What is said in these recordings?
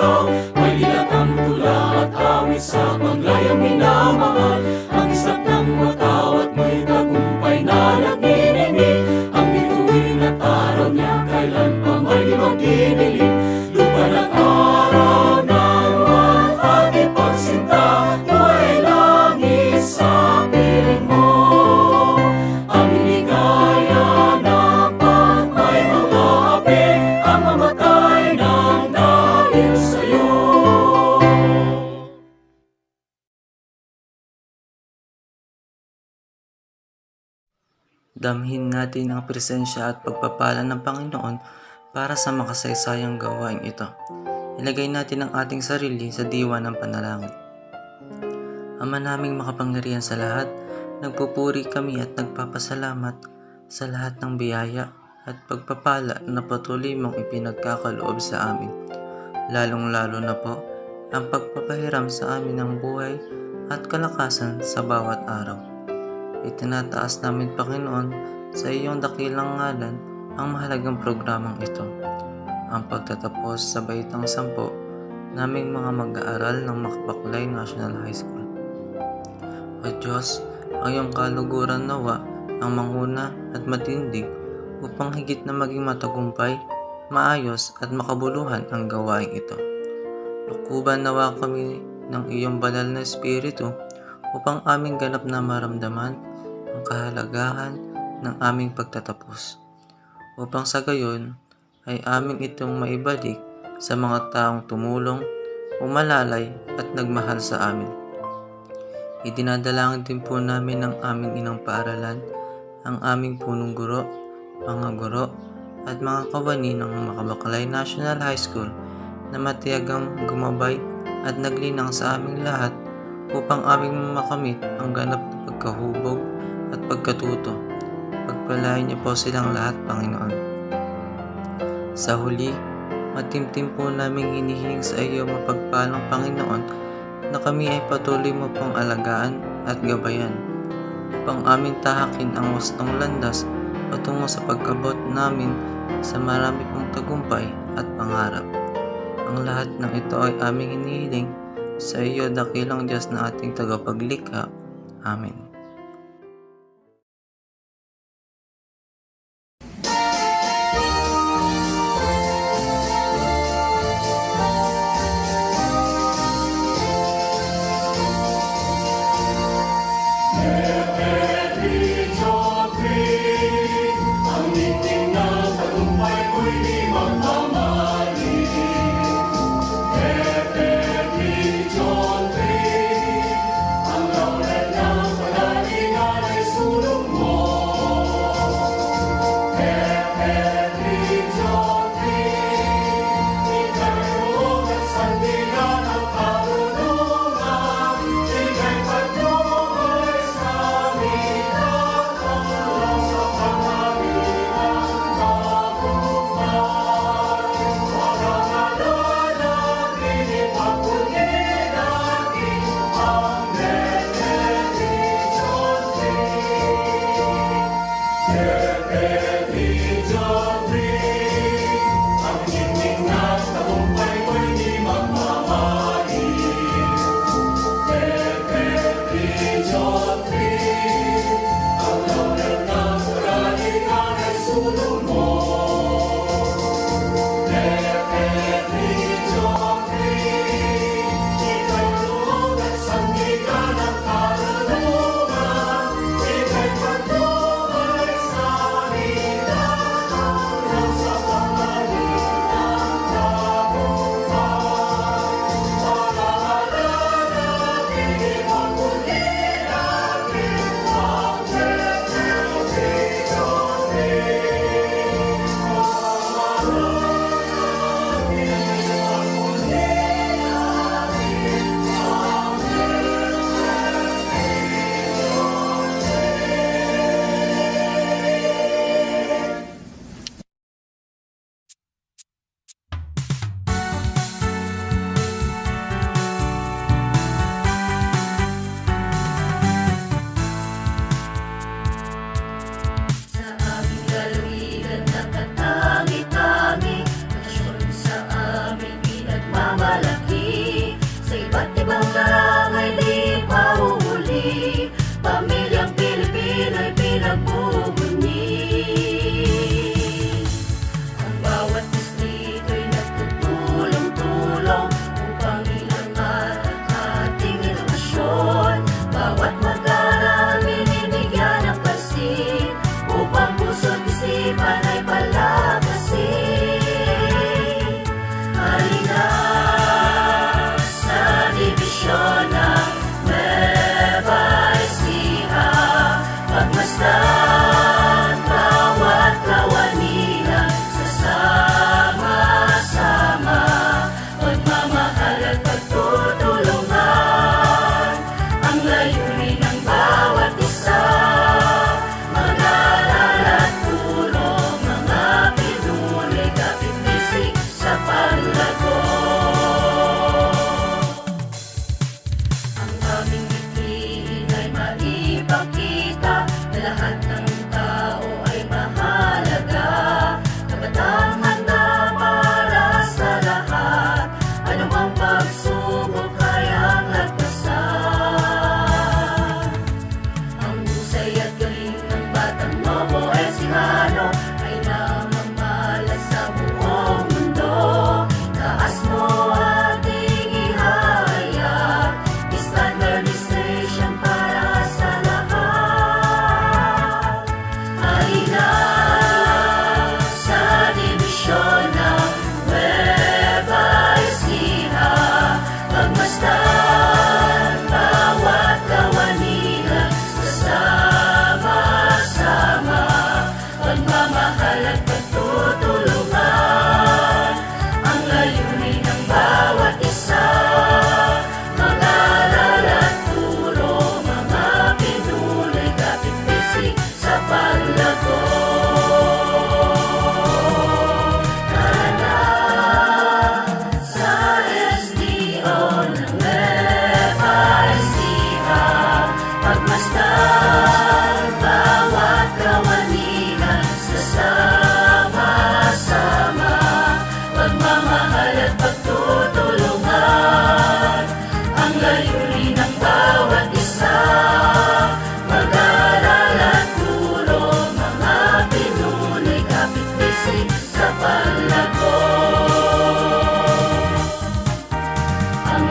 ikaw. May dilatang tula at awit sa paglayang minamahal. Ang isap ng matawat mo'y tagumpay na nagniningning. Ang bituin at araw niya kailan pa may di magdidilim. Lupa at araw ng walhati pagsinta, buhay langit sa piling mo. Aming ligaya na pag may mga api, ang mamatay ng dahil sa'yo. Damhin natin ang presensya at pagpapala ng Panginoon para sa makasaysayang gawain ito. Ilagay natin ang ating sarili sa diwa ng panalangin. Ama naming makapangyarihan sa lahat, nagpupuri kami at nagpapasalamat sa lahat ng biyaya at pagpapala na patuloy mong ipinagkakaloob sa amin. Lalong-lalo na po ang pagpapahiram sa amin ng buhay at kalakasan sa bawat araw. Itinataas namin, Panginoon, sa iyong dakilang ngalan ang mahalagang programang ito, ang pagtatapos sa baitang 10 naming mga mag-aaral ng Makabaklay National High School. O Diyos, ang iyong kaluguran nawa ang manguna at matindig upang higit na maging matagumpay, maayos at makabuluhan ang gawain ito. Lukuban nawa kami ng iyong banal na Espiritu upang aming ganap na maramdaman ang kahalagahan ng aming pagtatapos, upang sa gayon ay aming itong maibalik sa mga taong tumulong, umalalay at nagmahal sa amin. Idinadalangin din po namin ang aming inang paaralan, ang aming punong guro, mga guro at mga kawani ng Makabaklay National High School na matiyagang gumabay at naglinang sa aming lahat upang aming makamit ang ganap na pagkahubog at pagkatuto. Pagpalain niyo po silang lahat, Panginoon. Sa huli, matimtim po naming hinihiling sa iyo, mapagpalang Panginoon, na kami ay patuloy mo pong alagaan at gabayan upang amin tahakin ang wastong landas patungo sa pagkabot namin sa marami pong tagumpay at pangarap. Ang lahat ng ito ay aming hinihiling sa iyo, dakilang Diyos na ating tagapaglikha. Amen. Ang laulat ng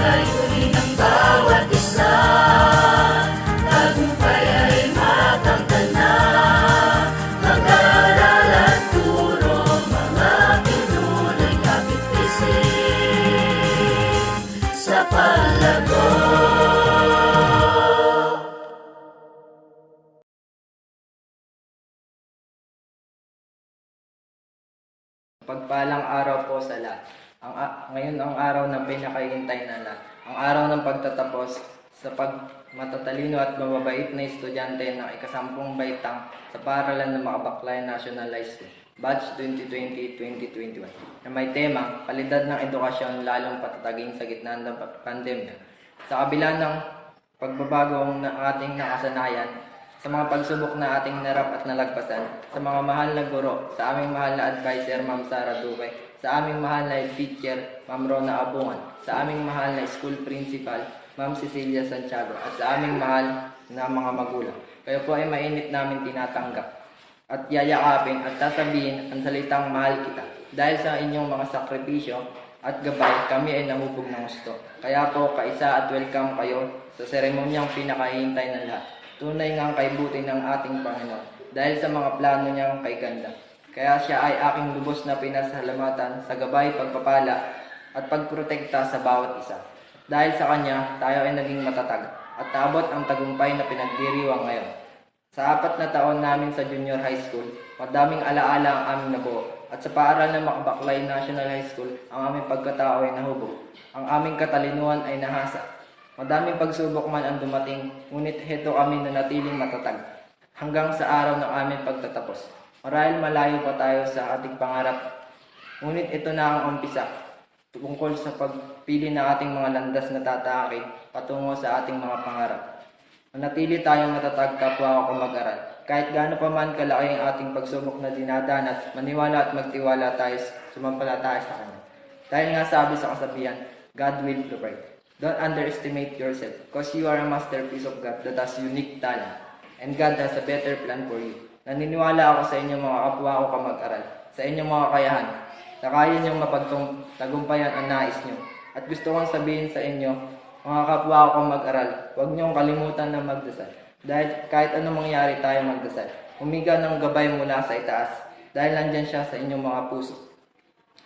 layunin ng bawat isa. Tagumpay ay makamtan na. Mag-aral at turo, mga Pinoy kapit-isip sa palago. Pagpalang araw po sa lahat. Ngayon ang araw na pinakahihintay na lahat. Ang araw ng pagtatapos sa pagmatatalino at mababait na estudyante ng ikasampung baitang sa paaralan ng Makabaklayan National High School, Batch 2020-2021, na may tema, kalidad ng edukasyon lalong patataging sa gitna ng pandemya. Sa kabila ng pagbabago ng ating nakasanayan, sa mga pagsubok na ating narap at nalagpasan, sa mga mahal na guro, sa aming mahal na advisor, Ma'am Sara Duque, sa aming mahal na teacher, Ma'am Rona Abungan, sa aming mahal na school principal, Ma'am Cecilia Santiago, at sa aming mahal na mga magulang. Kayo po ay mainit namin tinatanggap at yayakapin at sasabihin ang salitang mahal kita. Dahil sa inyong mga sakripisyo at gabay, kami ay namubog ng gusto. Kaya po, kaisa at welcome kayo sa seremonyang pinakahihintay ng lahat. Tunay ngang kaibuti ng ating Panginoon dahil sa mga plano niyang kay ganda. Kaya siya ay aking lubos na pinasalamatan sa gabay, pagpapala at pagprotekta sa bawat isa. Dahil sa Kanya, tayo ay naging matatag at naabot ang tagumpay na pinagdiriwang ngayon. Sa 4 na taon namin sa junior high school, madaming alaala ang aming nabuo. At sa paaralan ng Makabaklayan National High School, ang aming pagkatao ay nahubog. Ang aming katalinuhan ay nahasa. Madaming pagsubok man ang dumating, ngunit heto kami na natiling matatag hanggang sa araw ng aming pagtatapos. Marahil malayo pa tayo sa ating pangarap, ngunit ito na ang umpisa tungkol sa pagpili ng ating mga landas na tatahakin patungo sa ating mga pangarap. Manatili tayong matatag kapwa o mag-aral. Kahit gaano pa man kalaki ang ating pagsubok na dinadanas, maniwala at magtiwala tayo, sumampalataya sa Kanya. Dahil nga sabi sa kasabihan, God will provide. Don't underestimate yourself, because you are a masterpiece of God that has unique talent, and God has a better plan for you. Naniniwala ako sa inyong mga kapwa o kamag-aral, sa inyong mga kakayahan, na kaya niyong mapagtagumpayan ang nais niyo. At gusto kong sabihin sa inyo, mga kapwa o kamag-aral, huwag niyong kalimutan na magdasal. Dahil kahit anong mangyari tayo magdasal, humiga ng gabay mula sa itaas, dahil nandyan siya sa inyong mga puso.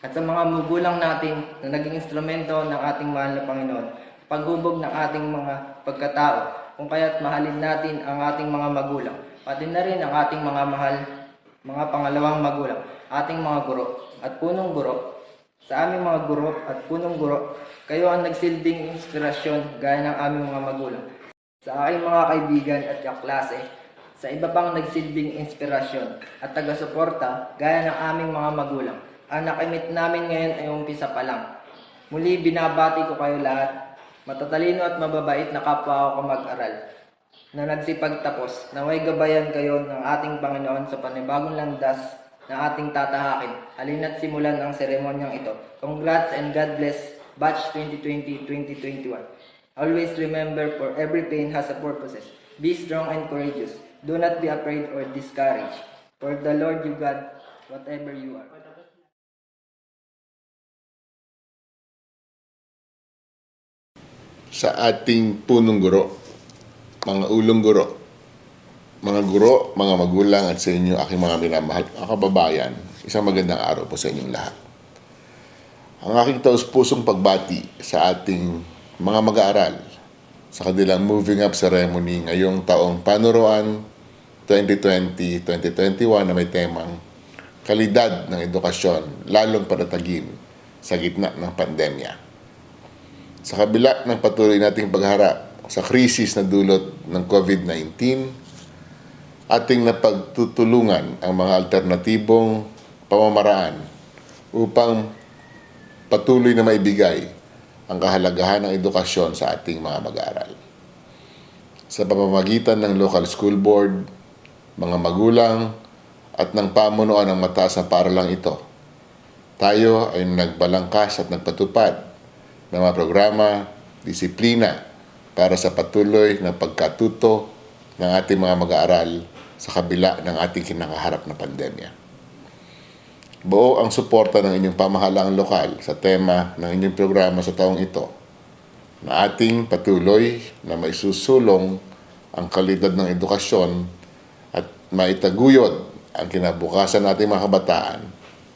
At sa mga magulang natin na naging instrumento ng ating mahal na Panginoon, paghubog ng ating mga pagkatao, kung kaya't mahalin natin ang ating mga magulang, pati na rin ang ating mga pangalawang magulang, ating mga guro at punong guro. Sa aming mga guro at punong guro, kayo ang nagsilbing inspirasyon gaya ng aming mga magulang. Sa aking mga kaibigan at kaklase, sa iba pang nagsilbing inspirasyon at taga-suporta gaya ng aming mga magulang. Ang nakimit namin ngayon ay umpisa pa lang. Muli binabati ko kayo lahat, matatalino at mababait na kapwa ko mag-aral, na nagsipagtapos, naway gabayan kayo ng ating Panginoon sa panibagong landas na ating tatahakin. Halina't simulan ang seremonyang ito. Congrats and God bless, Batch 2020-2021. Always remember, for every pain has a purpose. Be strong and courageous. Do not be afraid or discouraged. For the Lord you God, whatever you are. Sa ating punong guro, mga ulong guro, mga magulang at sa inyo, aking mga minamahal, mga kababayan, isang magandang araw po sa inyong lahat. Ang aking taus-pusong pagbati sa ating mga mag-aaral sa kanilang Moving-up Ceremony ngayong taong panuruan 2020-2021 na may temang kalidad ng edukasyon lalong patatagin sa gitna ng pandemya. Sa kabila ng patuloy nating pagharap sa krisis na dulot ng COVID-19, ating napagtutulungan ang mga alternatibong pamamaraan upang patuloy na maibigay ang kahalagahan ng edukasyon sa ating mga mag-aaral. Sa pamamagitan ng local school board, mga magulang, at ng pamunuan ng mataas na paaralang ito, tayo ay nagbalangkas at nagpatupad ng mga programa, disiplina para sa patuloy na pagkatuto ng ating mga mag-aaral sa kabila ng ating kinakaharap na pandemya. Buo ang suporta ng inyong pamahalaang lokal sa tema ng inyong programa sa taong ito. na ating patuloy na maisusulong ang kalidad ng edukasyon at maitaguyod ang kinabukasan nating mga kabataan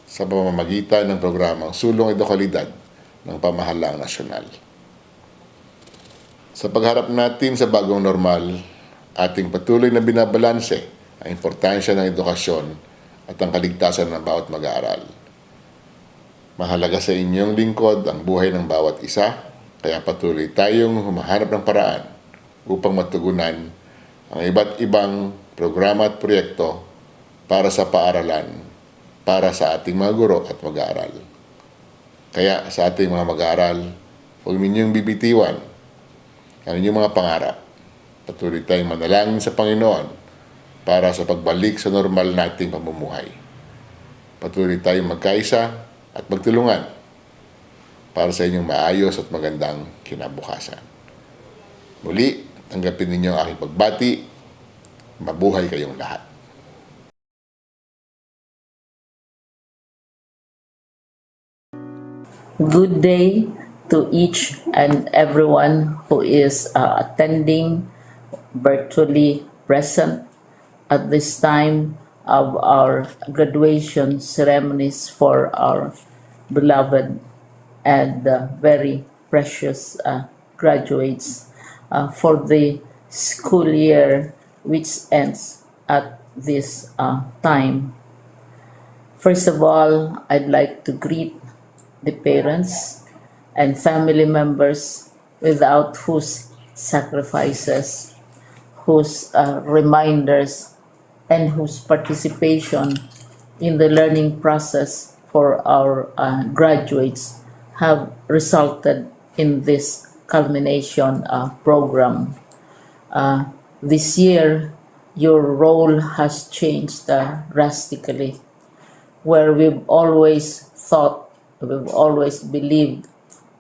sa pamamagitan ng programang Sulong Edukalidad ng Pamahalaang Nasyonal. Sa pagharap natin sa bagong normal, ating patuloy na binabalanse ang importansya ng edukasyon at ang kaligtasan ng bawat mag-aaral. Mahalaga sa inyong lingkod ang buhay ng bawat isa, kaya patuloy tayong humahanap ng paraan upang matugunan ang iba't ibang programa at proyekto para sa paaralan, para sa ating mga guro at mag-aaral. Kaya sa ating mga mag-aaral, huwag ninyong bibitiwan ang inyong mga pangarap. Patuloy tayong manalangin sa Panginoon para sa pagbalik sa normal nating pamumuhay. Patuloy tayong magkaisa at magtulungan para sa inyong maayos at magandang kinabukasan. Muli, tanggapin ninyo ang aking pagbati. Mabuhay kayong lahat. Good day to each and everyone who is attending virtually present at this time of our graduation ceremonies for our beloved and very precious graduates for the school year which ends at this time. First of all, I'd like to greet the parents and family members without whose sacrifices, whose reminders, and whose participation in the learning process for our graduates have resulted in this culmination program. This year, your role has changed drastically, where we've always believed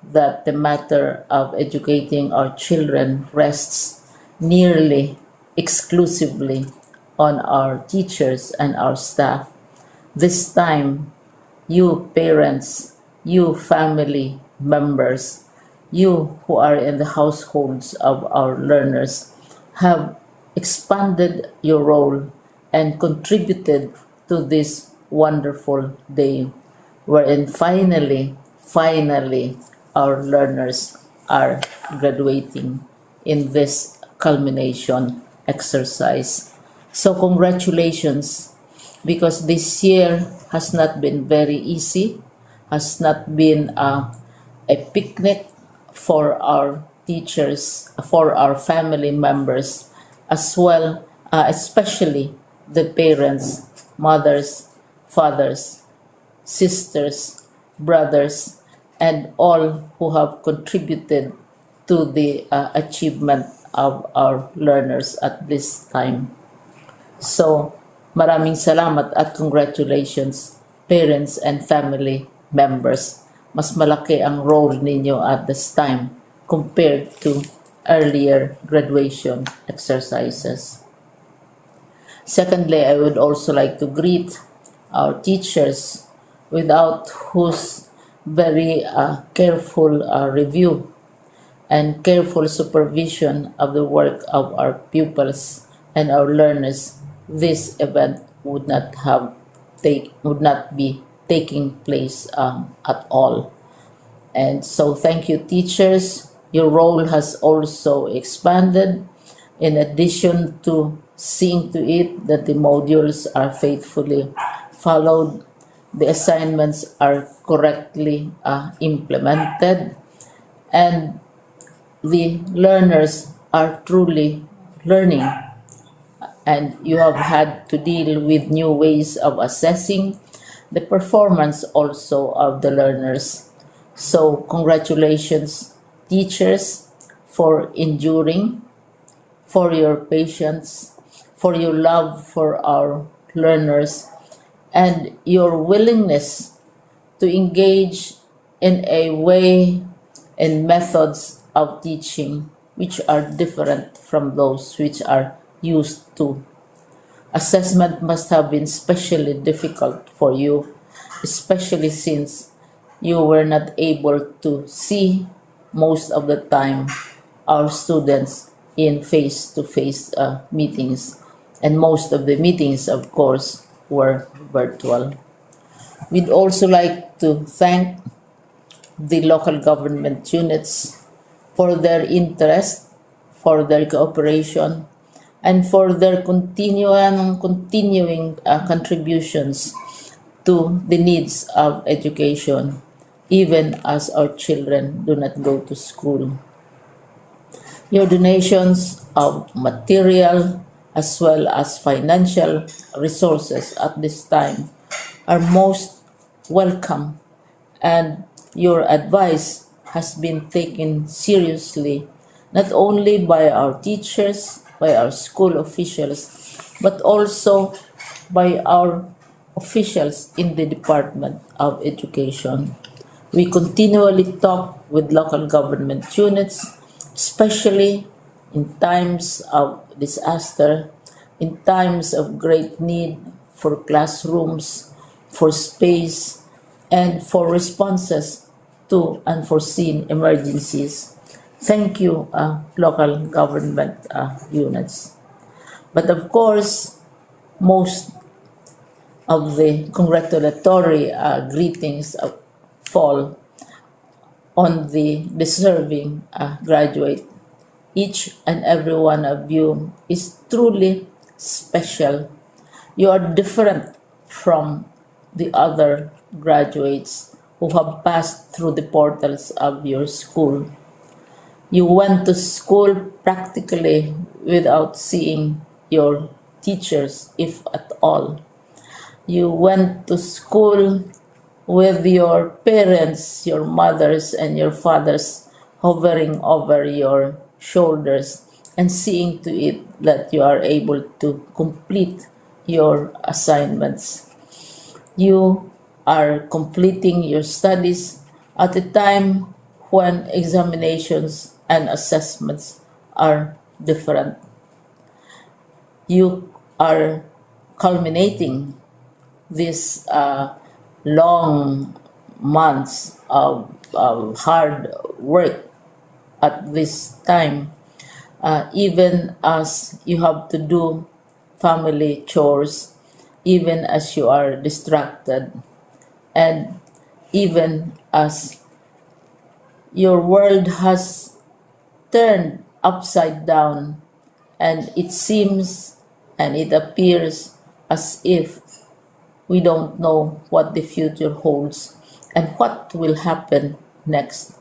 that the matter of educating our children rests nearly exclusively on our teachers and our staff. This time, you parents, you family members, you who are in the households of our learners have expanded your role and contributed to this wonderful day wherein finally, our learners are graduating in this culmination exercise. So congratulations, because this year has not been very easy, has not been a picnic for our teachers, for our family members, as well, especially the parents, mothers, fathers, sisters, brothers, and all who have contributed to the achievement of our learners at this time. So, maraming salamat at congratulations, parents and family members. Mas malaki ang role ninyo at this time compared to earlier graduation exercises. Secondly, I would also like to greet our teachers, without whose very careful review and careful supervision of the work of our pupils and our learners, this event would not be taking place at all. And so thank you, teachers. Your role has also expanded, in addition to seeing to it that the modules are faithfully followed, the assignments are correctly implemented, and the learners are truly learning. And you have had to deal with new ways of assessing the performance also of the learners. So congratulations, teachers, for enduring, for your patience, for your love for our learners, and your willingness to engage in a way and methods of teaching which are different from those which are used to. Assessment must have been especially difficult for you, especially since you were not able to see most of the time our students in face-to-face meetings, and most of the meetings, of course, were virtual. We'd also like to thank the local government units for their interest, for their cooperation, and for their continuing contributions to the needs of education, even as our children do not go to school. Your donations of material as well as financial resources at this time are most welcome, and your advice has been taken seriously not only by our teachers, by our school officials, but also by our officials in the Department of Education. We continually talk with local government units, especially in times of disaster, in times of great need for classrooms, for space, and for responses to unforeseen emergencies. Thank you, local government units. But of course, most of the congratulatory greetings fall on the deserving graduate. Each and every one of you is truly special. You are different from the other graduates who have passed through the portals of your school. You went to school practically without seeing your teachers, if at all. You went to school with your parents, your mothers, and your fathers hovering over your shoulders and seeing to it that you are able to complete your assignments. You are completing your studies at a time when examinations and assessments are different. You are culminating these long months of hard work at this time, even as you have to do family chores, even as you are distracted, and even as your world has turned upside down, and it seems and it appears as if we don't know what the future holds and what will happen next.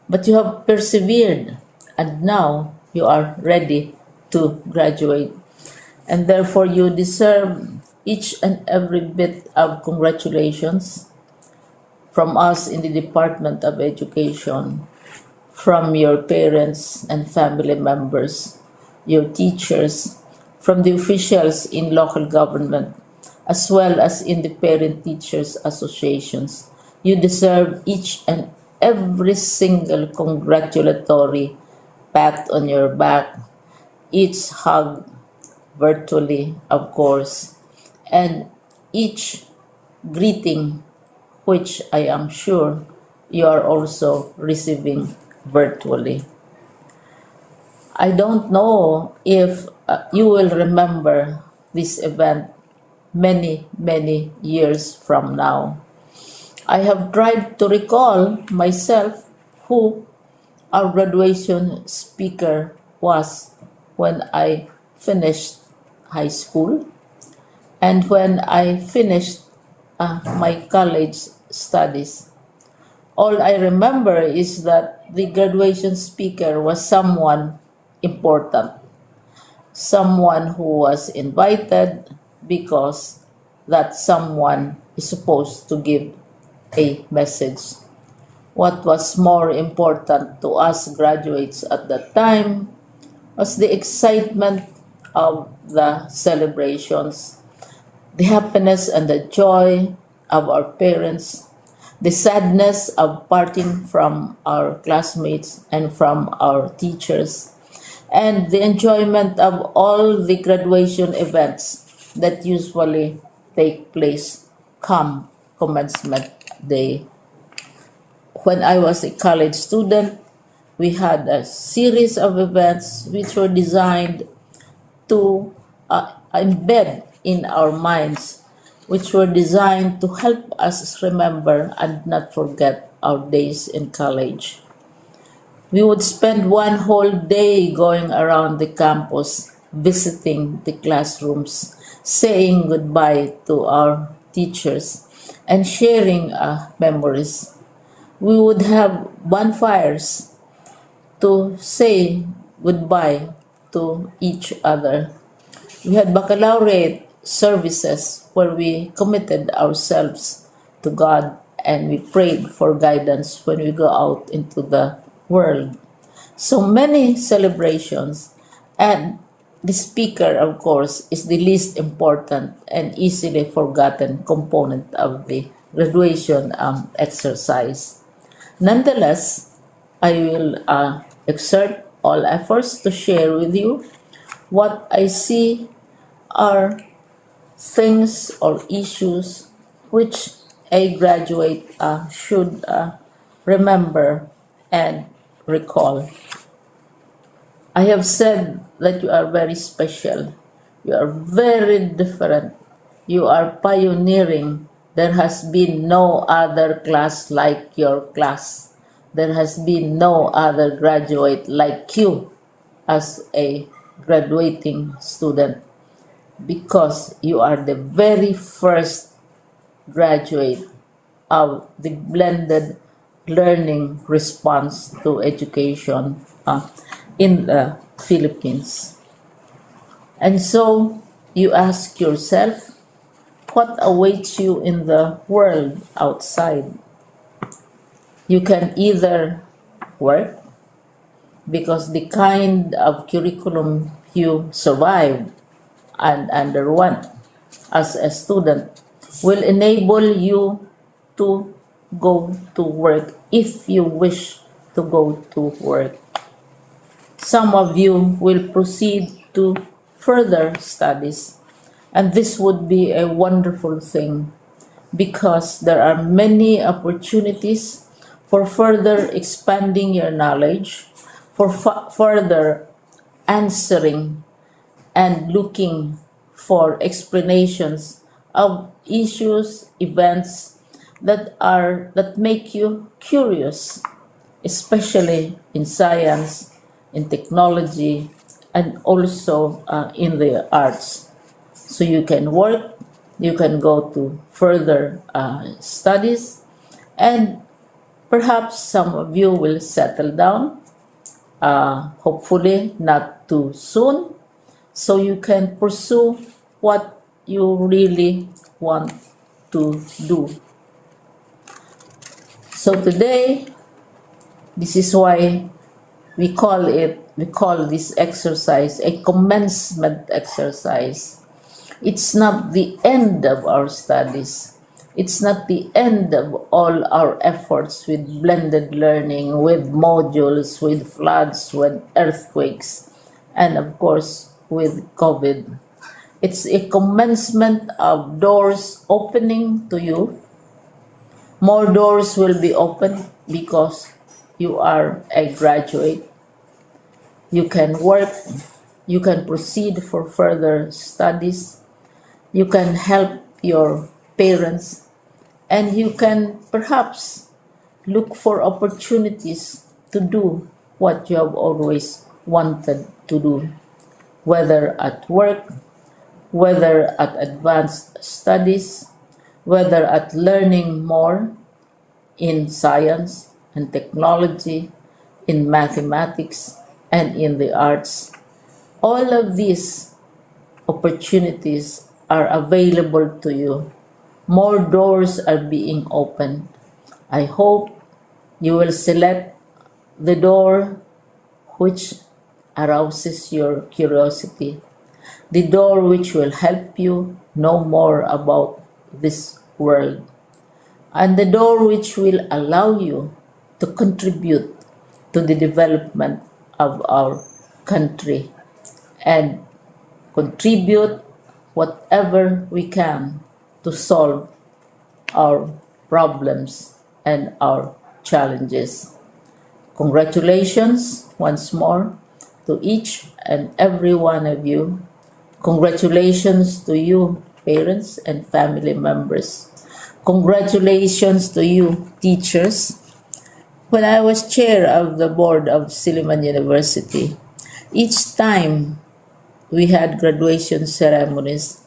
But you have persevered, and now you are ready to graduate. And therefore, you deserve each and every bit of congratulations from us in the Department of Education, from your parents and family members, your teachers, from the officials in local government, as well as in the parent teachers associations. You deserve each and every single congratulatory pat on your back, each hug virtually, of course, and each greeting, which I am sure you are also receiving virtually. I don't know if you will remember this event many years from now. I have tried to recall myself who our graduation speaker was when I finished high school and when I finished my college studies. All I remember is that the graduation speaker was someone important, someone who was invited because that someone is supposed to give a message. What was more important to us graduates at that time was the excitement of the celebrations, the happiness and the joy of our parents, the sadness of parting from our classmates and from our teachers, and the enjoyment of all the graduation events that usually take place come commencement day. When I was a college student, We had a series of events which were designed to embed in our minds, which were designed to help us remember and not forget our days in college. We would spend one whole day going around the campus, visiting the classrooms, saying goodbye to our teachers, and sharing memories. We would have bonfires to say goodbye to each other. We had baccalaureate services where we committed ourselves to God and we prayed for guidance when we go out into the world. So many celebrations, and the speaker, of course, is the least important and easily forgotten component of the graduation exercise. Nonetheless, I will exert all efforts to share with you what I see are things or issues which a graduate should remember and recall. I have said that you are very special. You are very different. You are pioneering. There has been no other class like your class. There has been no other graduate like you as a graduating student because you are the very first graduate of the blended learning response to education in the Philippines. And so you ask yourself, what awaits you in the world outside? You can either work because the kind of curriculum you survived and underwent as a student will enable you to go to work if you wish to go to work. Some of you will proceed to further studies, and this would be a wonderful thing because there are many opportunities for further expanding your knowledge, for further answering and looking for explanations of issues, events that make you curious, especially in science, in technology, and also in the arts. So you can work, you can go to further studies, and perhaps some of you will settle down, hopefully not too soon, so you can pursue what you really want to do. So today, this is why we call this exercise a commencement exercise. It's not the end of our studies. It's not the end of all our efforts with blended learning, with modules, with floods, with earthquakes, and of course with COVID. It's a commencement of doors opening to you. More doors will be opened because you are a graduate. You can work, you can proceed for further studies, you can help your parents, and you can perhaps look for opportunities to do what you have always wanted to do, whether at work, whether at advanced studies, whether at learning more in science and technology, in mathematics, and in the arts. All of these opportunities are available to you. More doors are being opened. I hope you will select the door which arouses your curiosity, the door which will help you know more about this world, and the door which will allow you to contribute to the development of our country and contribute whatever we can to solve our problems and our challenges. Congratulations once more to each and every one of you. Congratulations to you, parents and family members. Congratulations to you, teachers. When I was chair of the board of Silliman University, each time we had graduation ceremonies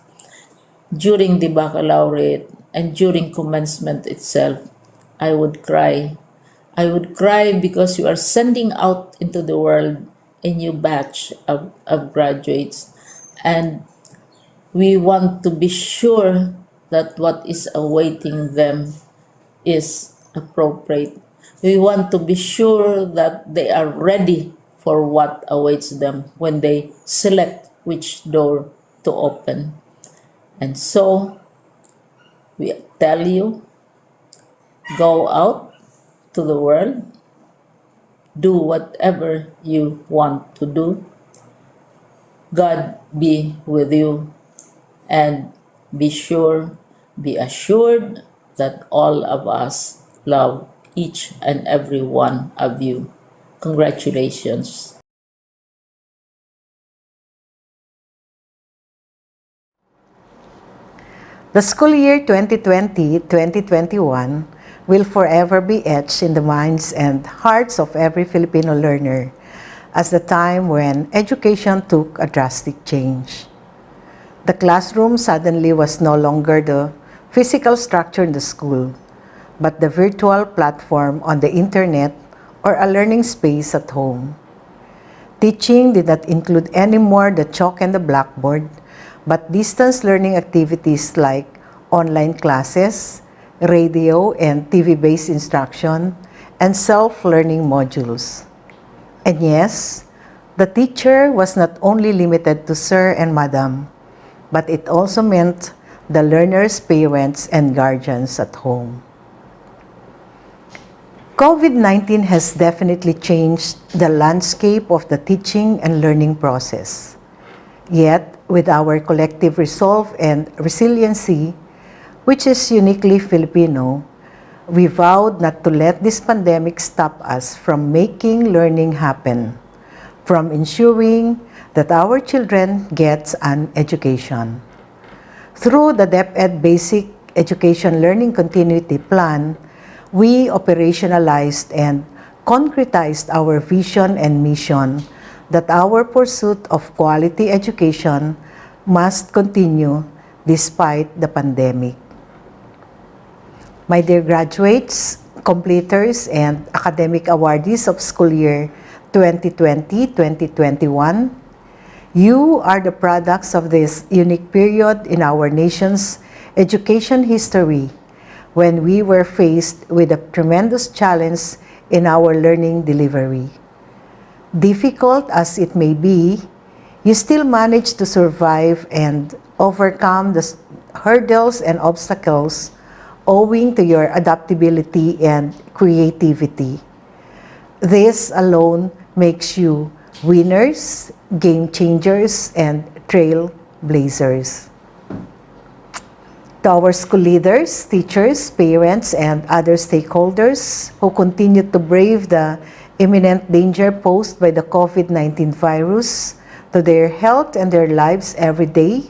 during the baccalaureate and during commencement itself, I would cry. I would cry because you are sending out into the world a new batch of graduates, and we want to be sure that what is awaiting them is appropriate. We want to be sure that they are ready for what awaits them when they select which door to open. And so we tell you, go out to the world, do whatever you want to do. God be with you, and be sure, be assured that all of us love each and every one of you. Congratulations. The school year 2020-2021 will forever be etched in the minds and hearts of every Filipino learner as the time when education took a drastic change. The classroom suddenly was no longer the physical structure in the school, but the virtual platform on the internet or a learning space at home. Teaching did not include anymore the chalk and the blackboard, but distance learning activities like online classes, radio and TV-based instruction, and self-learning modules. And yes, the teacher was not only limited to sir and madam, but it also meant the learners' parents and guardians at home. COVID-19 has definitely changed the landscape of the teaching and learning process. Yet, with our collective resolve and resiliency, which is uniquely Filipino, we vowed not to let this pandemic stop us from making learning happen, from ensuring that our children get an education. Through the DepEd Basic Education Learning Continuity Plan, we operationalized and concretized our vision and mission that our pursuit of quality education must continue despite the pandemic. My dear graduates, completers, and academic awardees of school year 2020-2021, you are the products of this unique period in our nation's education history when we were faced with a tremendous challenge in our learning delivery. Difficult as it may be, you still manage to survive and overcome the hurdles and obstacles owing to your adaptability and creativity. This alone makes you winners, game changers, and trailblazers. To our school leaders, teachers, parents, and other stakeholders who continue to brave the imminent danger posed by the COVID-19 virus to their health and their lives every day,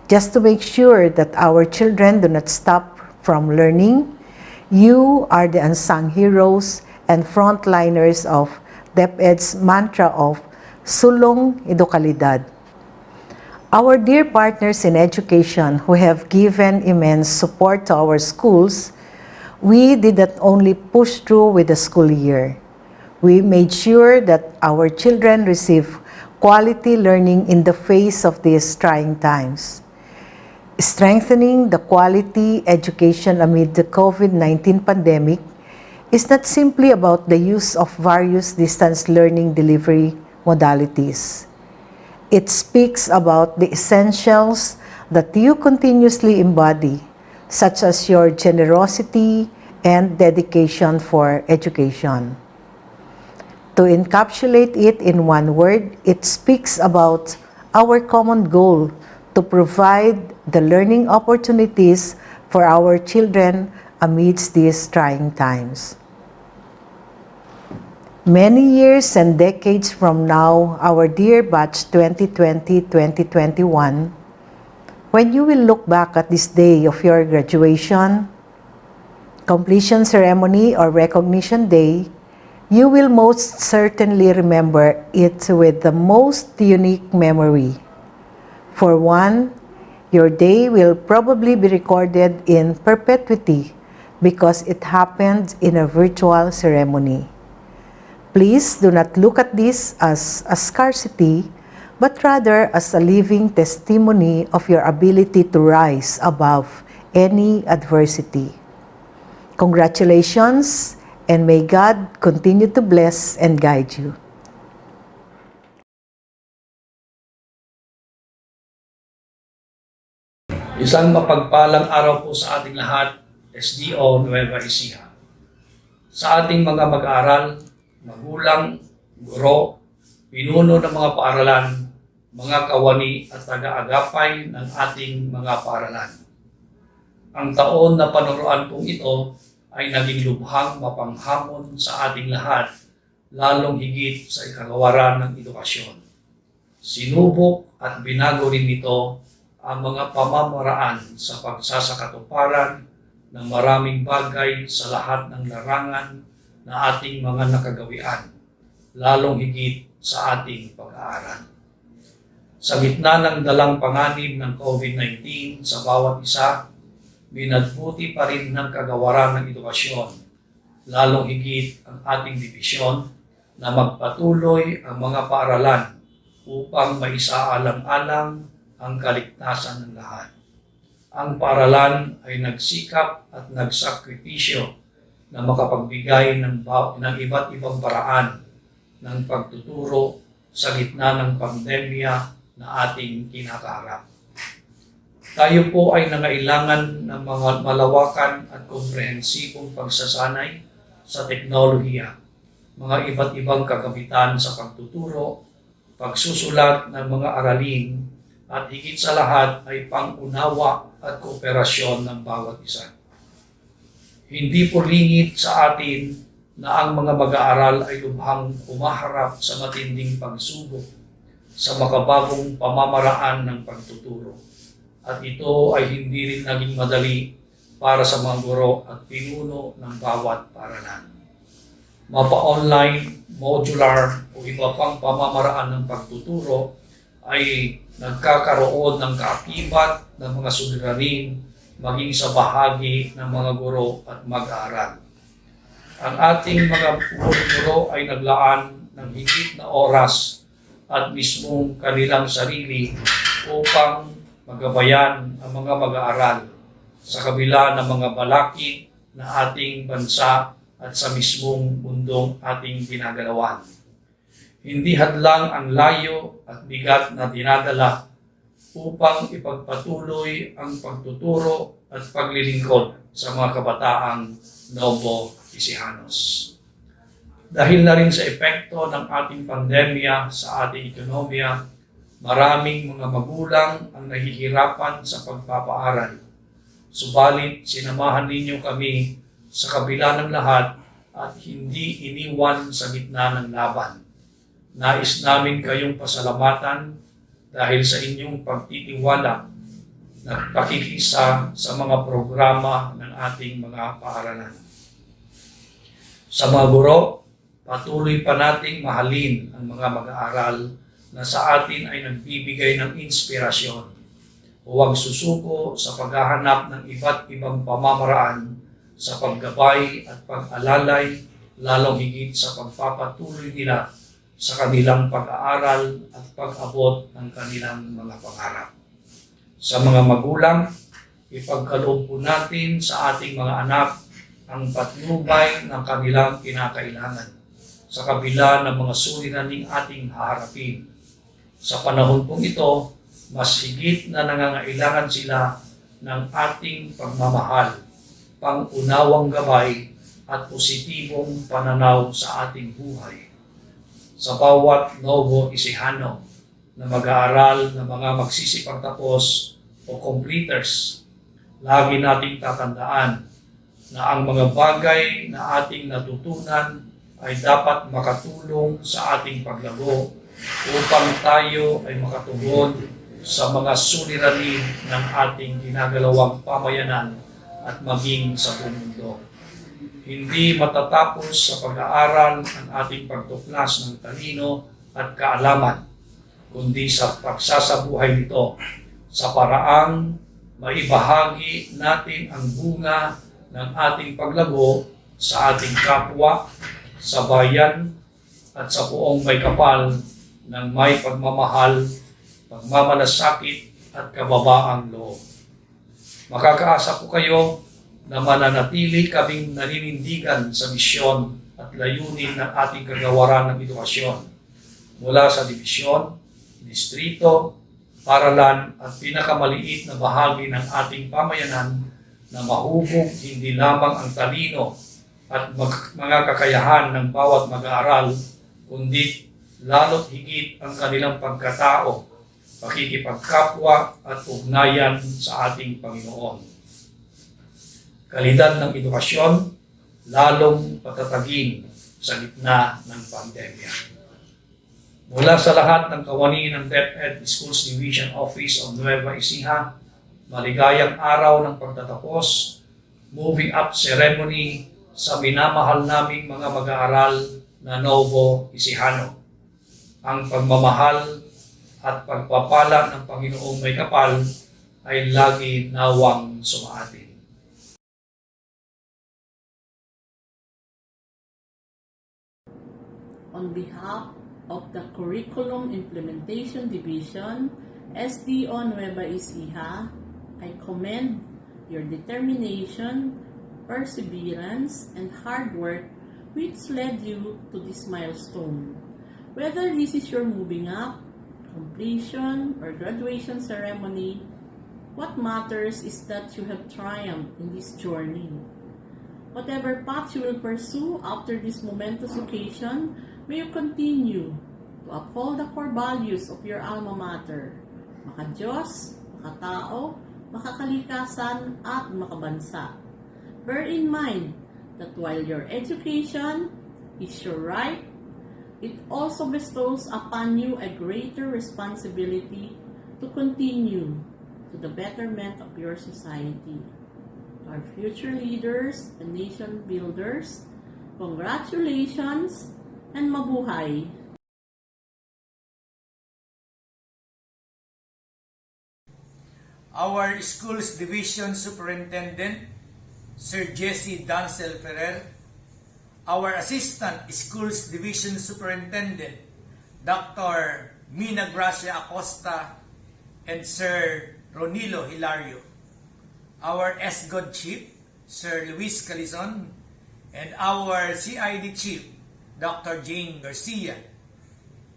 just to make sure that our children do not stop from learning, you are the unsung heroes and frontliners of DepEd's mantra of Sulong Edukalidad. Our dear partners in education who have given immense support to our schools, we did not only push through with the school year. We made sure that our children receive quality learning in the face of these trying times. Strengthening the quality education amid the COVID-19 pandemic is not simply about the use of various distance learning delivery modalities. It speaks about the essentials that you continuously embody, such as your generosity and dedication for education. To encapsulate it in one word, it speaks about our common goal to provide the learning opportunities for our children amidst these trying times. Many years and decades from now, our dear batch 2020-2021, when you will look back at this day of your graduation, completion ceremony, or recognition day, you will most certainly remember it with the most unique memory. For one, your day will probably be recorded in perpetuity because it happened in a virtual ceremony. Please do not look at this as a scarcity, but rather as a living testimony of your ability to rise above any adversity. Congratulations, and may God continue to bless and guide you. Isang mapagpalang araw po sa ating lahat, SDO Nueva Ecija. Sa ating mga mag-aaral, magulang, guro, pinuno ng mga paaralan, mga kawani at taga-agapay ng ating mga paaralan. Ang taon na panuruan pong ito ay naging lubhang mapanghamon sa ating lahat, lalong higit sa ikagawaran ng edukasyon. Sinubok at binago rin nito ang mga pamamaraan sa pagsasakatuparan ng maraming bagay sa lahat ng larangan na ating mga nakagawian, lalong higit sa ating pag-aaral. Sa gitna ng dalang panganib ng COVID-19 sa bawat isa, binadbuti pa rin ng kagawaran ng edukasyon, lalong higit ang ating dibisyon na magpatuloy ang mga paaralan upang maisaalang-alang ang kaligtasan ng lahat. Ang paaralan ay nagsikap at nagsakripisyo na makapagbigay ng iba't ibang paraan ng pagtuturo sa gitna ng pandemya na ating kinakaharap. Tayo po ay nangailangan ng mga malawakan at komprehensibong pagsasanay sa teknolohiya, mga iba't ibang kagamitan sa pagtuturo, pagsusulat ng mga aralin, at higit sa lahat ay pang-unawa at kooperasyon ng bawat isa. Hindi po lingid sa atin na ang mga mag-aaral ay lubhang humaharap sa matinding pagsubok sa makabagong pamamaraan ng pagtuturo. At ito ay hindi rin naging madali para sa mga guro at pinuno ng bawat paaralan. Mapa-online, modular o iba pang pamamaraan ng pagtuturo ay nagkakaroon ng kaakibat ng mga suliranin maging sa bahagi ng mga guro at mag-aaral. Ang ating mga guro ay naglaan ng higit na oras at mismong kanilang sarili upang magabayan ang mga mag-aaral sa kabila ng mga balakid na ating bansa at sa mismong mundong ating ginagalawan. Hindi hadlang ang layo at bigat na dinadala upang ipagpatuloy ang pagtuturo at paglilingkod sa mga kabataang Novo Ecijanos. Dahil na rin sa epekto ng ating pandemya sa ating ekonomiya, maraming mga magulang ang nahihirapan sa pagpapaaral. Subalit, sinamahan ninyo kami sa kabila ng lahat at hindi iniwan sa gitna ng laban. Nais namin kayong pasalamatan dahil sa inyong pagtitiwala na pakikisa sa mga programa ng ating mga paaralan. Sa mga guro, patuloy pa nating mahalin ang mga mag-aaral na sa atin ay nagbibigay ng inspirasyon. Huwag susuko sa paghahanap ng iba't ibang pamamaraan sa paggabay at pag-alalay, lalong higit sa pagpapatuloy nila sa kanilang pag-aaral at pag-abot ng kanilang mga pangarap. Sa mga magulang, ipagkaloob po natin sa ating mga anak ang patnubay ng kanilang kinakailangan sa kabila ng mga suliraning ating haharapin. Sa panahon pong ito, mas higit na nangangailangan sila ng ating pagmamahal, pang-unawang gabay at positibong pananaw sa ating buhay. Sa bawat Novo Ecijano na mag-aaral na mga magsisipagtapos o completers, lagi nating tatandaan na ang mga bagay na ating natutunan ay dapat makatulong sa ating paglago upang tayo ay makatugon sa mga suliranin ng ating ginagalawang pamayanan at maging sa buong mundo. Hindi matatapos sa pag-aaral ang ating pagtuklas ng talino at kaalaman, kundi sa pagsasabuhay nito sa paraang maibahagi natin ang bunga ng ating paglago sa ating kapwa, sa bayan, at sa buong may kapal ng may pagmamahal, pagmamalasakit at kababaang loob. Makakaasa po kayo na mananatili kaming naninindigan sa misyon at layunin ng ating kagawaran ng edukasyon mula sa dibisyon, distrito, paralan at pinakamaliit na bahagi ng ating pamayanan na mahubog hindi lamang ang talino at mga kakayahan ng bawat mag-aaral, kundi lalo't higit ang kanilang pagkatao, pakikipagkapwa at ugnayan sa ating Panginoon. Kalidad ng edukasyon, lalong patatagin sa gitna ng pandemya. Mula sa lahat ng kawani ng DepEd Schools Division Office of Nueva Ecija, maligayang araw ng pagtatapos, Moving-up Ceremony sa minamahal naming mga mag-aaral na Novo Ecijano. Ang pagmamahal at pagpapala ng Panginoong may kapal ay lagi nawang sumaatin. On behalf of the Curriculum Implementation Division, SDO Nueva Ecija, I commend your determination, perseverance, and hard work which led you to this milestone. Whether this is your moving up, completion, or graduation ceremony, what matters is that you have triumphed in this journey. Whatever path you will pursue after this momentous occasion, may you continue to uphold the core values of your alma mater, maka-Diyos, maka-tao, makakalikasan, at makabansa. Bear in mind that while your education is your right, it also bestows upon you a greater responsibility to continue to the betterment of your society. Our future leaders and nation builders, congratulations and mabuhay! Our Schools Division Superintendent, Sir Jesse Dancel Ferrer, our Assistant Schools Division Superintendent, Dr. Mina Gracia Acosta, and Sir Ronilo Hilario, our SGOD Chief, Sir Luis Calizon, and our CID Chief, Dr. Jane Garcia,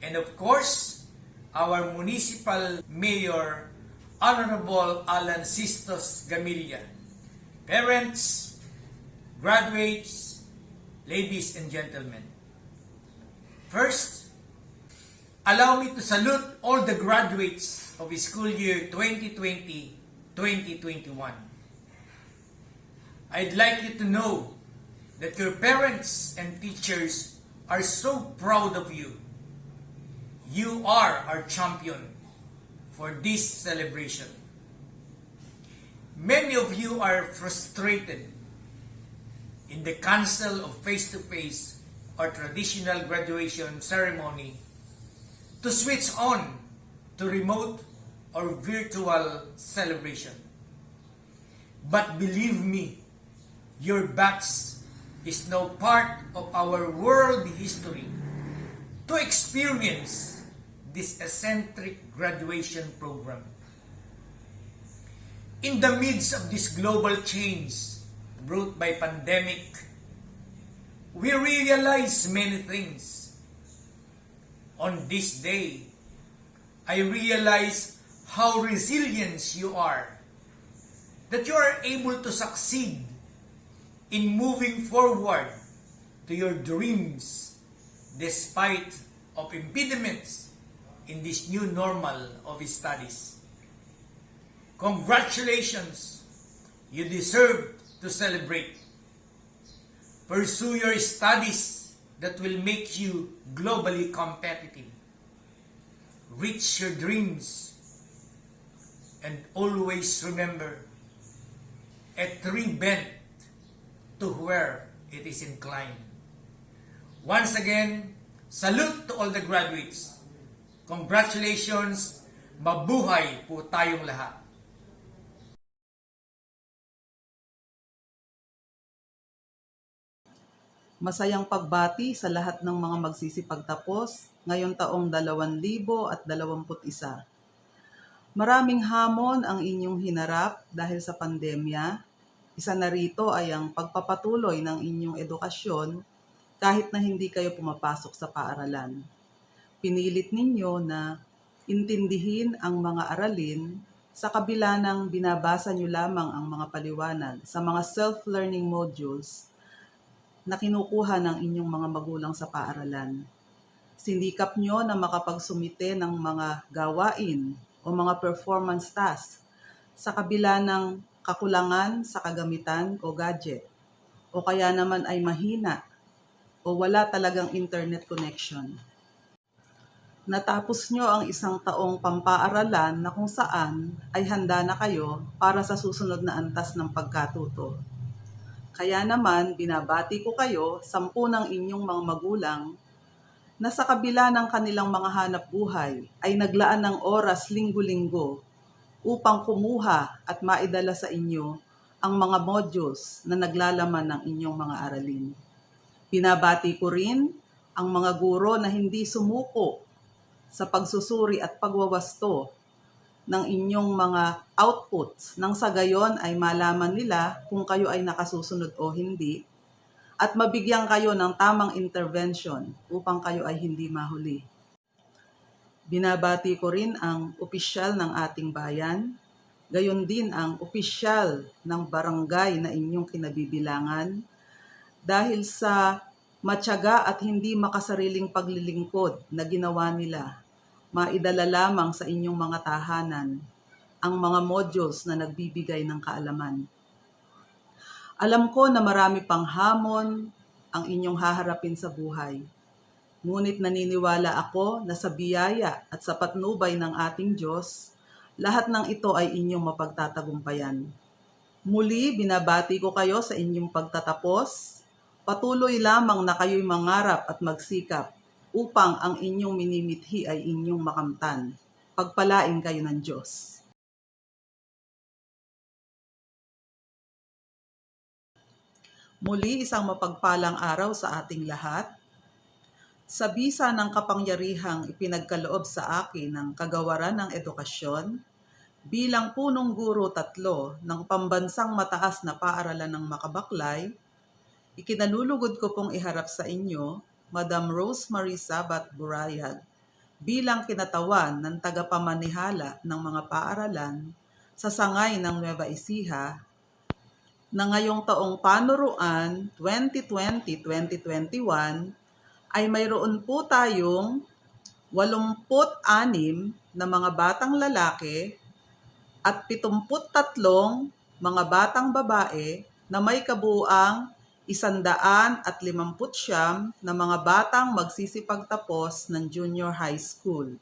and of course, our Municipal Mayor, Honorable Alan Sistos Gamilla, parents, graduates, ladies and gentlemen. First, allow me to salute all the graduates of school year 2020-2021. I'd like you to know that your parents and teachers are so proud of you. You are our champion for this celebration. Many of you are frustrated in the cancel of face-to-face or traditional graduation ceremony to switch on to remote or virtual celebration. But believe me, your batch is now part of our world history to experience this eccentric graduation program. In the midst of this global change brought by pandemic, we realize many things. On this day, I realize how resilient you are, that you are able to succeed in moving forward to your dreams despite of impediments in this new normal of studies. Congratulations! You deserve to celebrate. Pursue your studies that will make you globally competitive. Reach your dreams and always remember a tree bent to where it is inclined. Once again, salute to all the graduates. Congratulations, mabuhay po tayong lahat. Masayang pagbati sa lahat ng mga magsisipagtapos ngayong taong 2021. Maraming hamon ang inyong hinarap dahil sa pandemya. Isa na rito ay ang pagpapatuloy ng inyong edukasyon kahit na hindi kayo pumapasok sa paaralan. Pinilit ninyo na intindihin ang mga aralin sa kabila ng binabasa nyo lamang ang mga paliwanag sa mga self-learning modules na kinukuha ng inyong mga magulang sa paaralan. Sindikap nyo na makapagsumite ng mga gawain o mga performance tasks sa kabila ng kakulangan sa kagamitan o gadget, o kaya naman ay mahina o wala talagang internet connection. Natapos nyo ang isang taong pampaaralan na kung saan ay handa na kayo para sa susunod na antas ng pagkatuto. Kaya naman, binabati ko kayo, 10 ng inyong mga magulang, na sa kabila ng kanilang mga hanap buhay ay naglaan ng oras linggo-linggo upang kumuha at maidala sa inyo ang mga modules na naglalaman ng inyong mga aralin. Binabati ko rin ang mga guro na hindi sumuko sa pagsusuri at pagwawasto ng inyong mga outputs nang sa gayon ay malaman nila kung kayo ay nakasusunod o hindi at mabigyan kayo ng tamang intervention upang kayo ay hindi mahuli. Binabati ko rin ang opisyal ng ating bayan, gayon din ang opisyal ng barangay na inyong kinabibilangan dahil sa matyaga at hindi makasariling paglilingkod na ginawa nila. Maidala lamang sa inyong mga tahanan ang mga modules na nagbibigay ng kaalaman. Alam ko na marami pang hamon ang inyong haharapin sa buhay. Ngunit naniniwala ako na sa biyaya at sa patnubay ng ating Diyos, lahat ng ito ay inyong mapagtatagumpayan. Muli, binabati ko kayo sa inyong pagtatapos. Patuloy lamang na kayo'y mangarap at magsikap upang ang inyong minimithi ay inyong makamtan. Pagpalain kayo ng Diyos. Muli, isang mapagpalang araw sa ating lahat. Sa bisa ng kapangyarihang ipinagkaloob sa akin ng Kagawaran ng Edukasyon, bilang punong guro 3 ng pambansang mataas na paaralan ng Makabaklay, ikinalulugod ko pong iharap sa inyo Madam Rosemary Sabat Burayag bilang kinatawan ng tagapamanihala ng mga paaralan sa sangay ng Nueva Ecija na ngayong taong panuruan 2020-2021 ay mayroon po tayong 86 na mga batang lalaki at 73 mga batang babae na may kabuuang 159 na mga batang magsisipagtapos ng junior high school.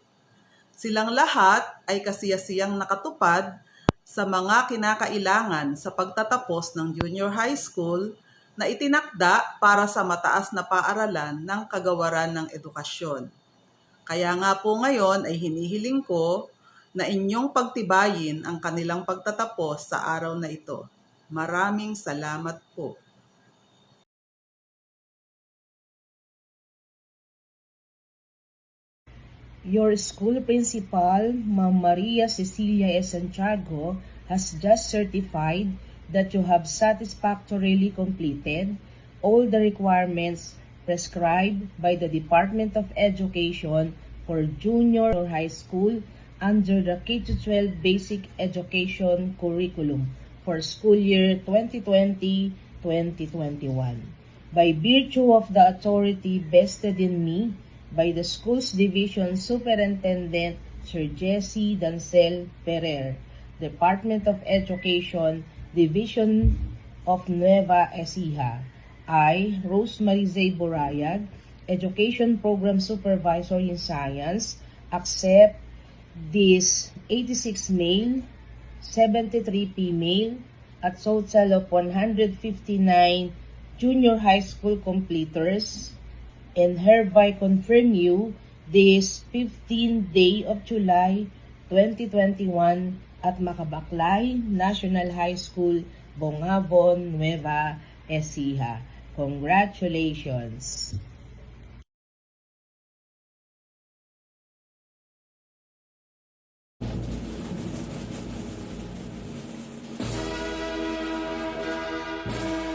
Silang lahat ay kasiyasiyang nakatupad sa mga kinakailangan sa pagtatapos ng junior high school na itinakda para sa mataas na paaralan ng Kagawaran ng Edukasyon. Kaya nga po ngayon ay hinihiling ko na inyong pagtibayin ang kanilang pagtatapos sa araw na ito. Maraming salamat po. Your school principal, Ma'am Maria Cecilia S. Santiago, has just certified that you have satisfactorily completed all the requirements prescribed by the Department of Education for junior or high school under the K-12 Basic Education Curriculum for school year 2020-2021. By virtue of the authority vested in me by the Schools Division Superintendent Sir Jesse Dancel Ferrer, Department of Education, Division of Nueva Ecija, I, Rosemary Z. Burayag, Education Program Supervisor in Science, accept this 86 male, 73 female, at total of 159 junior high school completers, and hereby confirm you this 15th day of July 2021 at Makabaklay National High School, Bongabon, Nueva Ecija. Congratulations!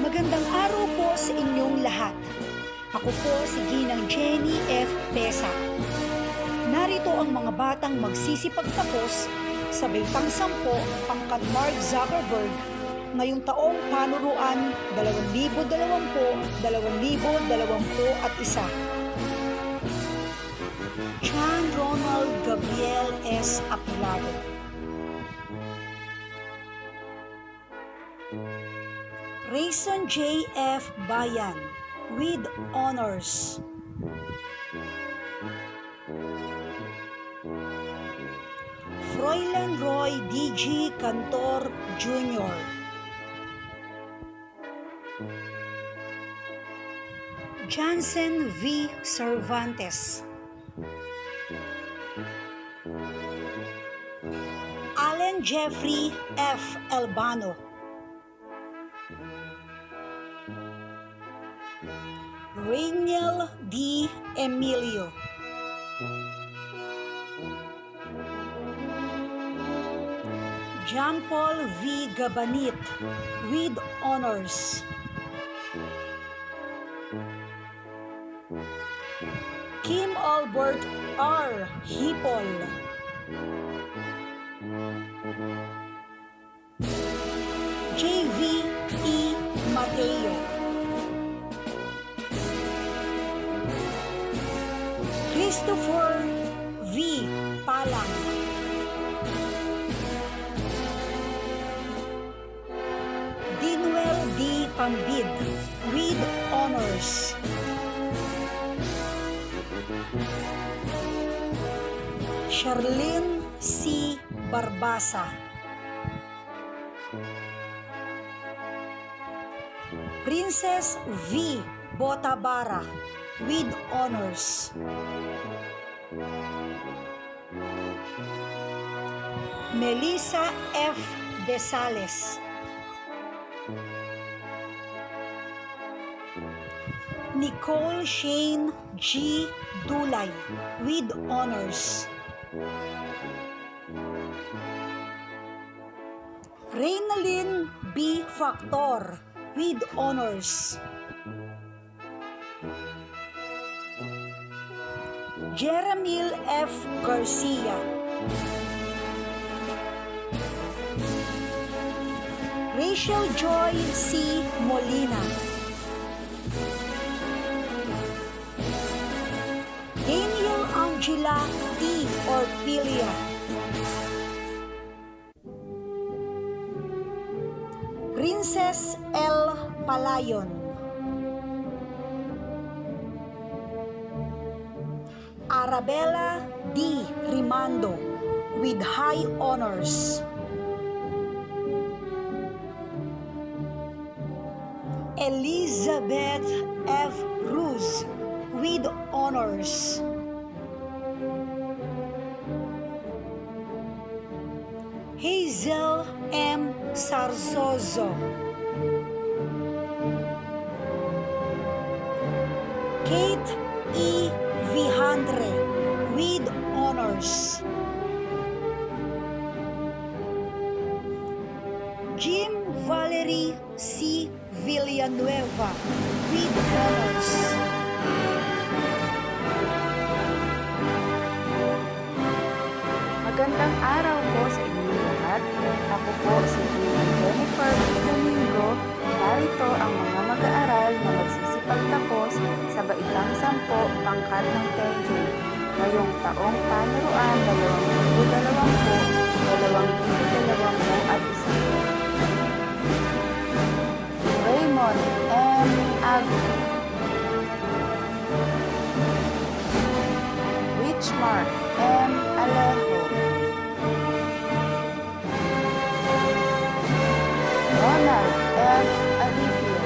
Magandang araw po sa inyong lahat. Ako po si Ginang Jenny F. Pesa. Narito ang mga batang magsisipagtapos sa Baitang 10 pangkat Mark Zuckerberg ngayong taong panuruan 2020-2021. John Ronald Gabriel S. Apilado. Rayson J. F. Bayan with honors. Froilan Roy D.G. Cantor Jr. Jansen V. Cervantes. Allen Jeffrey F. Albano. Rainiel D. Emilio. John Paul V. Gabanit with honors. Kim Albert R. Hipol. J.V. E. Mateo. Christopher V. Palang. Dinuel D. Pambid with honors. Charlene C. Barbasa. Princess V. Botabara with honors. Melissa F. Desales. Nicole Shane G. Dulay with honors. Reynalyn B. Factor with honors. Jeramil F. Garcia. Rachel Joy C. Molina. Daniel Angela T. Orpilia. Princess L. Palayon. Arabella D. Rimando with high honors. Elizabeth F. Cruz with honors. Hazel M. Sarzozo. Kate E. Vihandre with honors. Jim Valerie C. Villanueva with honors. Magandang araw po sa inyong lahat. Ako po si Jennifer Domingo. Narito ang mga mag-aaral na magsisipagtapos sa Baitang 10 pangkat ng Tenjo ngayong taong panuruan 2020-2021. Raymond M. Agu. Mark M. Alejo, Ronald F. Alipio,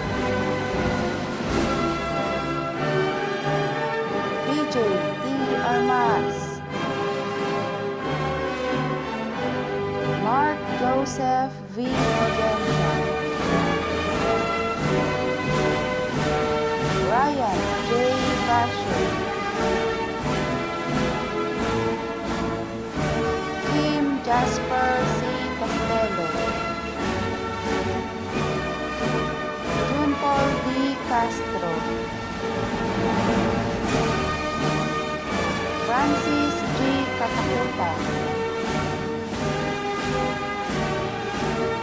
VJ T. Armas, Mark Joseph V. Rodenza, Ryan J. Basher, Kim Jasper C. Castelo, June Paul D. Castro, Francis G. Katakuta,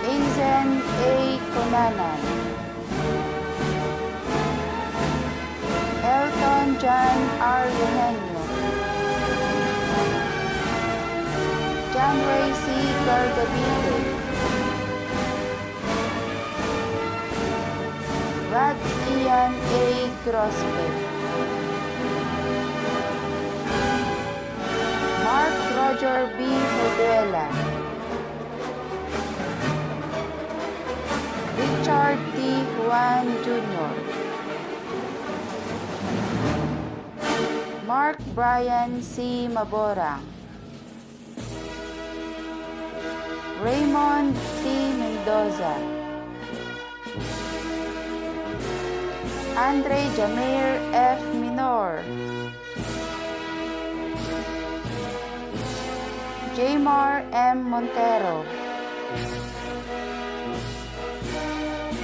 Aizen A. Conanan, Elton John R. Eugenio, John Ray C. Gargabite, Rad Ian A. Grosbeck, Mark Roger B. Moduela, Richard T. Juan Jr., Mark Brian C. Maborang, Raymond T. Mendoza, Andre Jamir F. Minor, Jaymar M. Montero,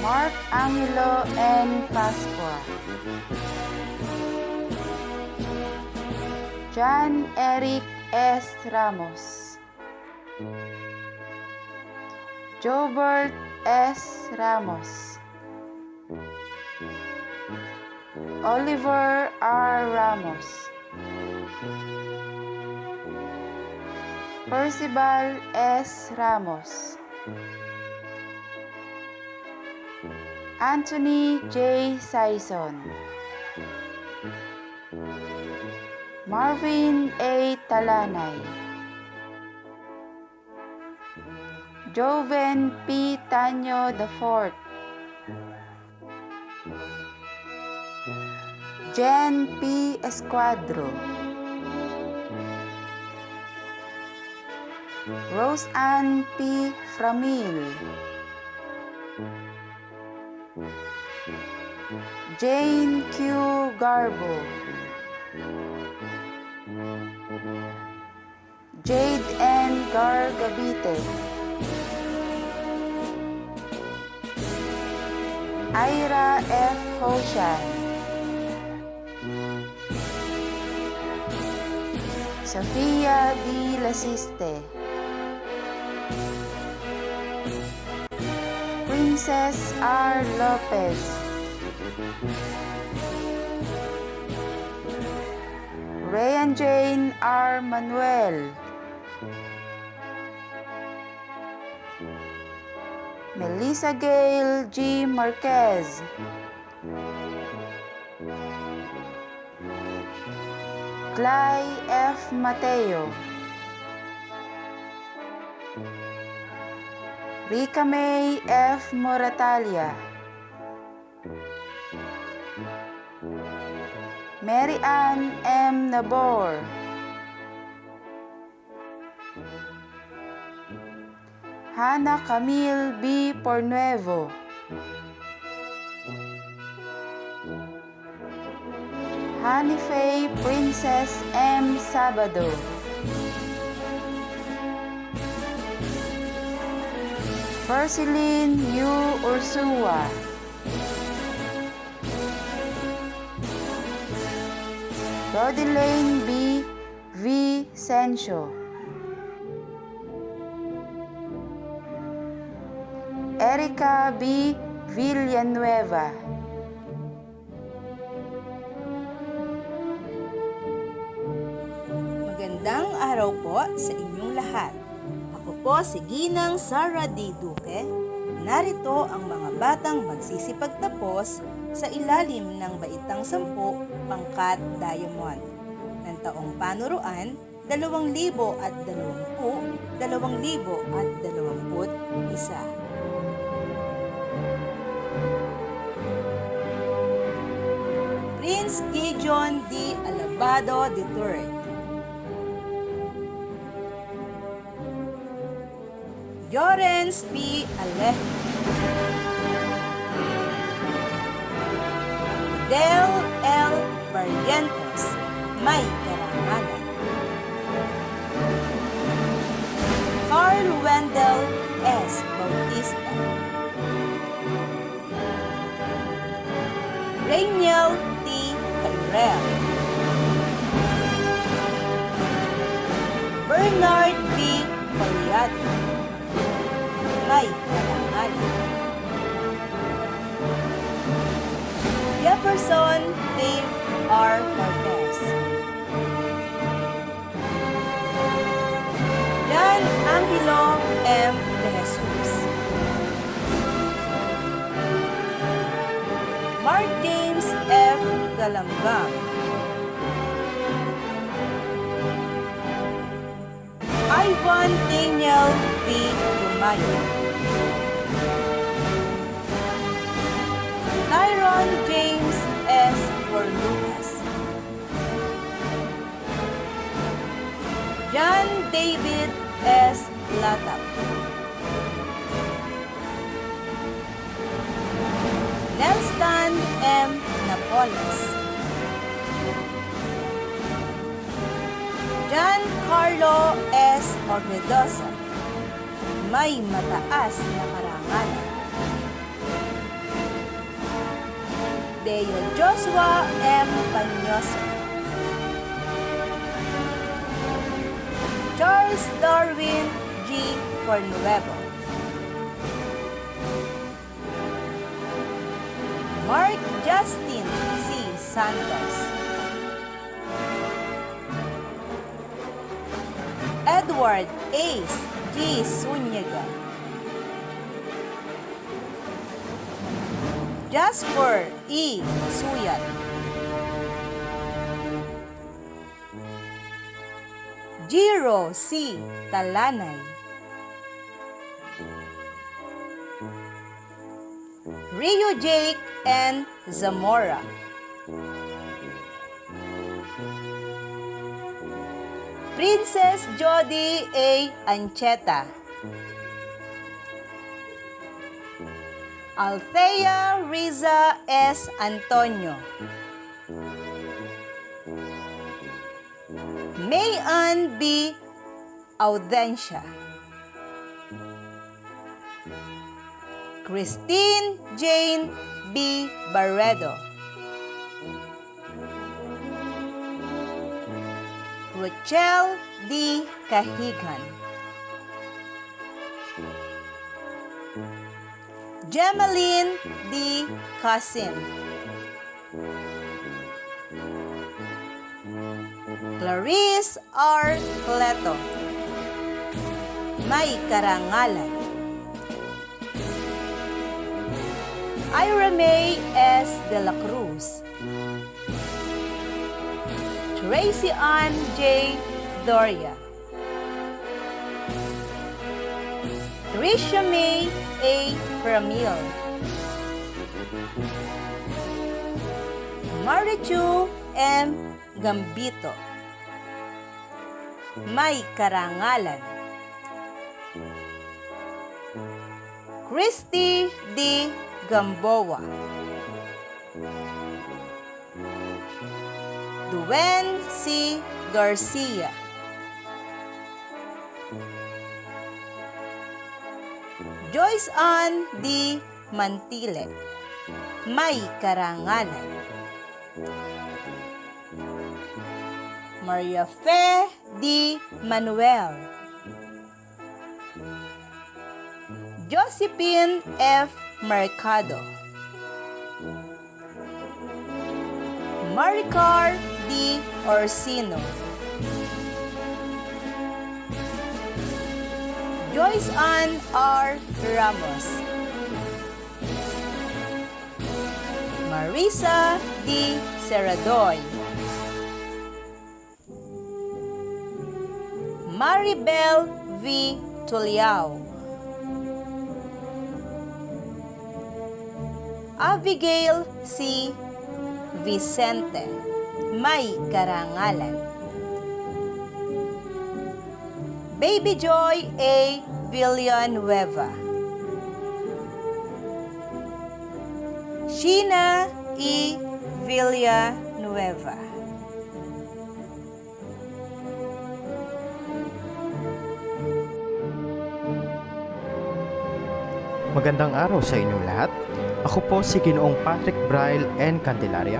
Mark Angelo N. Pascua, John Eric S. Ramos, Jobert S. Ramos, Oliver R. Ramos, Percival S. Ramos, Anthony J. Saison, Marvin A. Talanay, Joven P. Tanyo IV, Jen P. Escuadro, Rose Ann P. Framil, Jane Q. Garbo, Jade N. Gargabite, Ira F. Hoshan, Sofia D. Lasiste, Princess R. Lopez, Rayan Jane R. Manuel, Melissa Gail G. Marquez, Clay F. Mateo, Rika May F. Moratalia, Mary Ann M. Nabor, Hannah Camille B. Pornuevo, Honey Faye Princess M. Sabado, Ferceline U. Ursua, Rodelaine B. Vicencio, Erica B. Villanueva, Magandang araw po sa inyong lahat. Ako po si Ginang Sara D. Duque. Narito ang mga batang magsisipagtapos sa ilalim ng Baitang 10 pangkat Diamond. Ng taong panuruan 2020-2021. Prince Gideon D. Alabado III. Llorens P. Alejo. Del L. Barrientos, may karangalan. Carl Wendell S. Bautista. Rainiel T. Cairel. Bernard B. Collado, may karangalan. Jefferson Dave R. Cortez. John Angelo M. De Jesus. Mark James F. Galamgang. Ivan Daniel P. Dumayo. Tyron James S. Lucas. John David S. Latap. Nelston M. Napoles. John Carlo S. Orbedosa, may mataas na karangalan. Deo Joshua M. Panyoso. Charles Darwin G. Fornuevo. Mark Justin C. Santos. Edward Ace G. Zuniga. Jasper E. Suyat. Jiro C. Talanay. Rio Jake N. Zamora. Princess Jody A. Ancheta. Althea Riza S. Antonio. Mayan B. Audencia. Christine Jane B. Barredo. Rochelle D. Cahigan. Gemaline D. Kasim. Clarice R. Cleto, may karangalan. Ira May S. De La Cruz. Tracy Ann J. Doria. Tricia May A. Framil. Marichu M. Gambito, may karangalan. Christy D. Gamboa. Duen C. Garcia. Joyce Ann D. Mantile, may karangalan. Maria Fe D. Manuel. Josephine F. Mercado. Maricar D. Orsino. Joyce Ann R. Ramos. Marisa D. Seradoy. Maribel V. Tuliao, Abigail C. Vicente, may karangalan. Baby Joy A. Villanueva, Sheena E. Villanueva, Magandang araw sa inyong lahat. Ako po si Ginoong Patrick Braille N. Candelaria.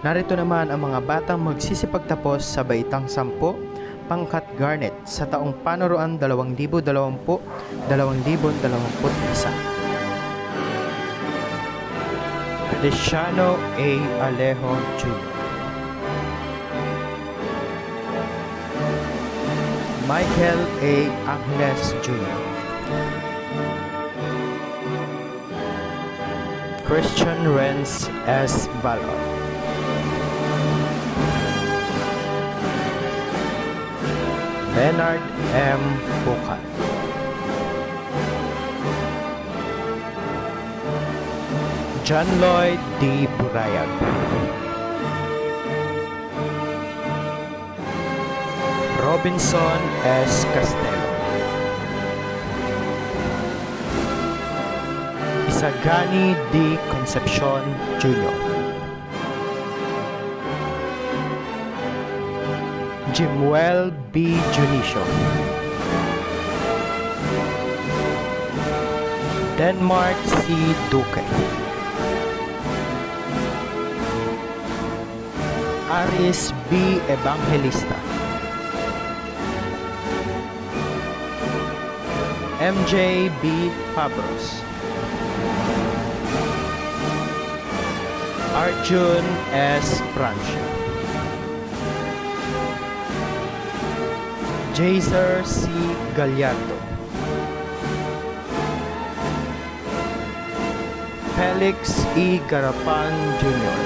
Narito naman ang mga batang magsisipagtapos sa Baitang 10, Pangkat Garnet sa taong panuruan 2020-2021. Feliciano A. Alejo Jr. Michael A. Agnes Jr. Christian Renz S. Balot, Leonard M. Bukan, John Lloyd D. Burayag, Robinson S. Castelo, Isagani D. Concepcion Jr., Jimuel B. Junicio, Denmark C. Duque, Aris B. Evangelista, MJ B. Fabros, Arjun S. Francia, Jaser C. Gallardo, Felix E. Garapan Jr.,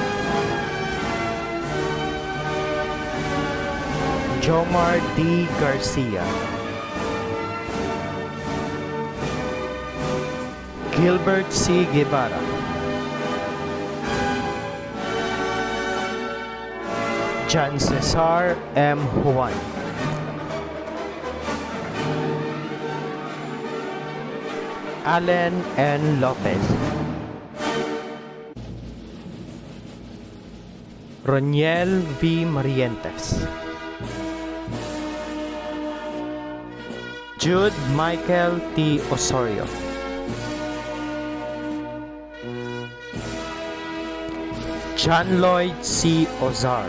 Jomar D. Garcia, Gilbert C. Guevara, Jan Cesar M. Juan, Allen N. Lopez, Roniel V. Marientes, Jude Michael T. Osorio, John Lloyd C. Ozar,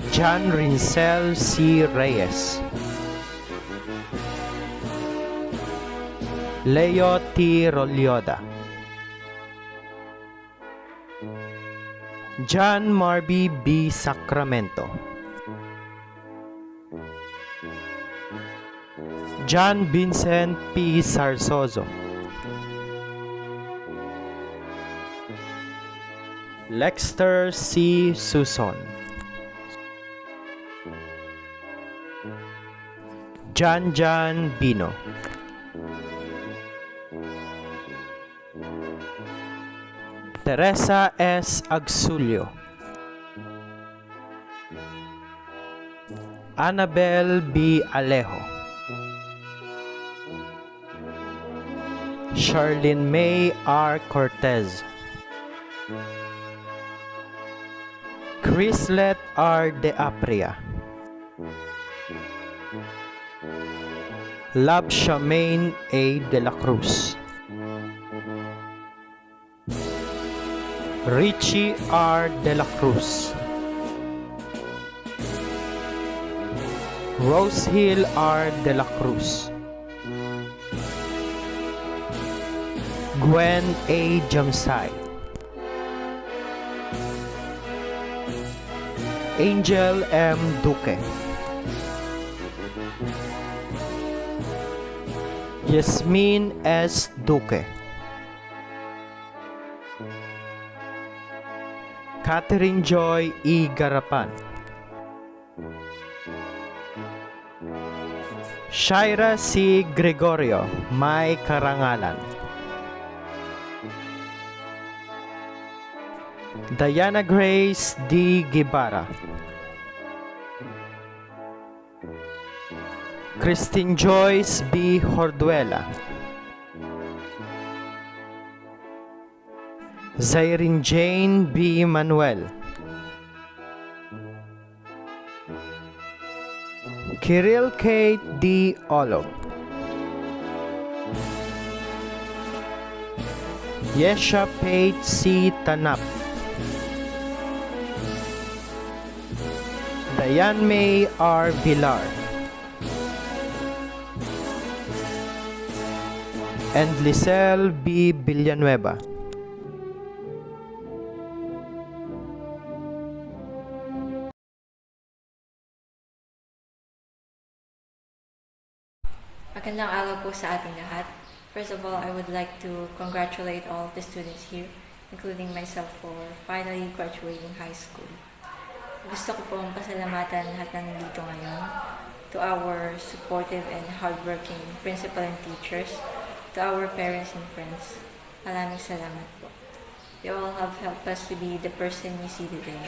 John Rincel C. Reyes, Leo T. Rolioda, John Marby B. Sacramento, John Vincent P. Sarsozo, Lexter C. Suson, Jan Bino, Teresa S. Agsulio, Annabel B. Alejo, Charlene May R. Cortez, Chrislet R. De Apria, Lab Shamaine A. De la Cruz, Richie R. De la Cruz, Rosehill R. De la Cruz, Gwen A. Jamsay, Angel M. Duque, Yasmin S. Duque, Catherine Joy E. Garapan, Shaira C. Gregorio, may karangalan. Diana Grace D. Guevara. Christine Joyce B. Horduela. Zairin Jane B. Manuel. Kirill Kate D. Olo. Yesha Pate C. Tanap. Diane May R. Villar. And Lisel B. Villanueva. Magandang araw po sa ating lahat. First of all, I would like to congratulate all of the students here, including myself, for finally graduating high school. Gusto ko pong pasalamatan lahat ng nandito ngayon, to our supportive and hardworking principal and teachers, to our parents and friends. Maraming salamat po. You all have helped us to be the person you see today.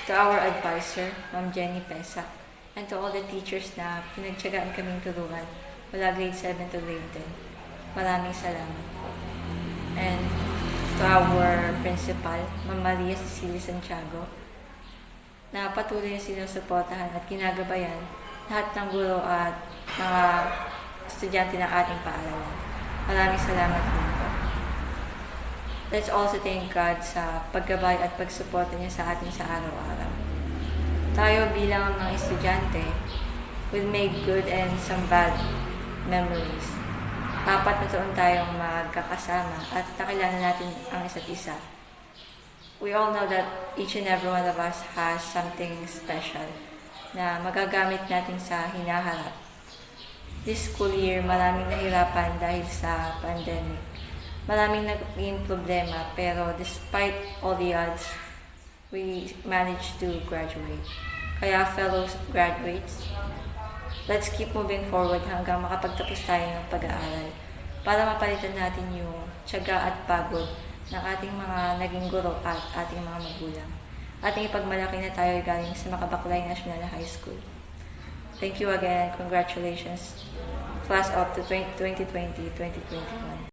To our advisor, Ma'am Jenny Pesa, and to all the teachers na pinagtiyagaan kaming turuan mula grade 7 to grade 10. Maraming salamat po. And to our principal, Ma'am Maria Cecilia Santiago, na patuloy na sinusuportahan at ginagabayan lahat ng guro at mga estudyante ng ating paaralan. Maraming salamat din po. Let's also thank God sa paggabay at pagsuporta niya sa atin sa araw-araw. Tayo bilang mga estudyante will make good and some bad memories. 4 na taon tayong magkakasama at nakilala natin ang isa't isa. We all know that each and every one of us has something special na magagamit natin sa hinaharap. This school year, maraming nahirapan dahil sa pandemic. Maraming naging problema, pero despite all the odds, we managed to graduate. Kaya fellow graduates, let's keep moving forward hanggang makapagtapos tayo ng pag-aaral para mapalitan natin yung tiyaga at pagod ng ating mga naging guro at ating mga magulang. Ating ipagmalaki na tayo galing sa Makabaklay National High School. Thank you again and congratulations, class of 2020-2021.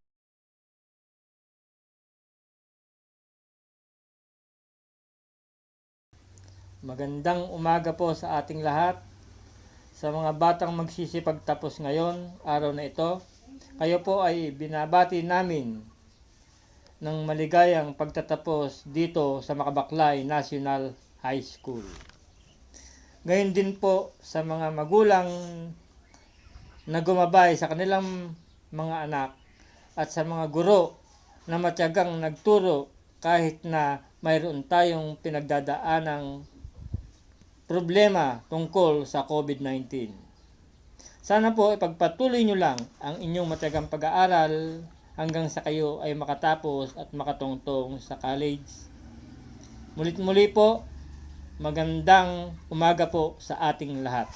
Magandang umaga po sa ating lahat. Sa mga batang magsisipagtapos ngayon, araw na ito, kayo po ay binabati namin ng maligayang pagtatapos dito sa Makabaklay National High School. Ngayon din po sa mga magulang na gumabay sa kanilang mga anak at sa mga guro na matyagang nagturo kahit na mayroon tayong pinagdadaanang problema tungkol sa COVID-19. Sana po ipagpatuloy nyo lang ang inyong matyagang pag-aaral hanggang sa kayo ay makatapos at makatungtong sa college. Mulit-muli po, magandang umaga po sa ating lahat.